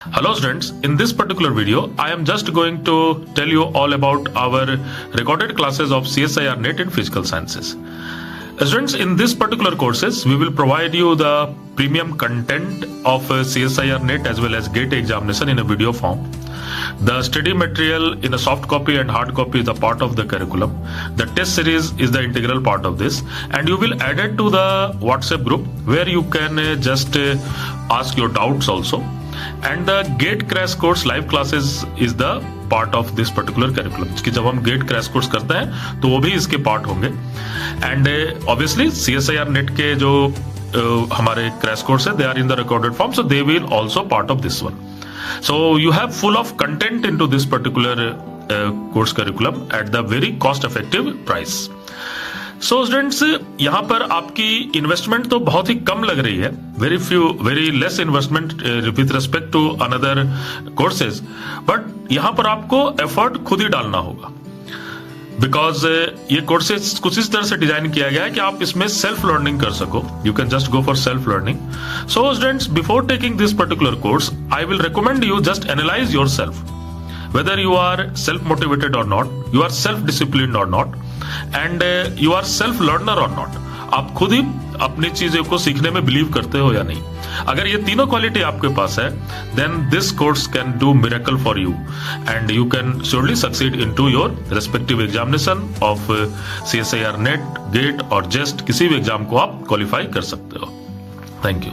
Hello students, in this particular video, I am just going to tell you all about our recorded classes of CSIR NET in Physical Sciences. Students, in this particular courses, we will provide you the premium content of CSIR NET as well as GATE examination in a video form. The study material in a soft copy and hard copy is a part of the curriculum. The test series is the integral part of this, and you will add it to the WhatsApp group where you can just ask your doubts also. And the GATE crash course live classes is the part of this particular curriculum. कि जब हम GATE crash course करते हैं तो वो भी इसके part होंगे. And obviously CSIR NET के जो हमारे crash course है, they are in the recorded form, so they will also part of this one. So you have full of content into this particular course curriculum at the very cost effective price. So students, यहाँ पर आपकी investment तो बहुत ही कम लग रही है, very less investment with respect to another courses, but यहाँ पर आपको एफर्ट खुद ही डालना होगा बिकॉज ये कोर्सेज कुछ इस तरह से डिजाइन किया गया है कि आप इसमें सेल्फ लर्निंग कर सको. You can just go for self learning. So students, before taking this particular course I will recommend you just analyse your self, whether you are self motivated or not, you are self disciplined or not, and you are self learner or not. आप खुद ही अपनी चीजों को सीखने में believe करते हो या नहीं. अगर ये तीनों क्वालिटी आपके पास है, then this course can do miracle for you and you can surely succeed into your respective examination of CSIR NET, GATE और JEST. किसी भी एग्जाम को आप क्वालिफाई कर सकते हो. Thank you.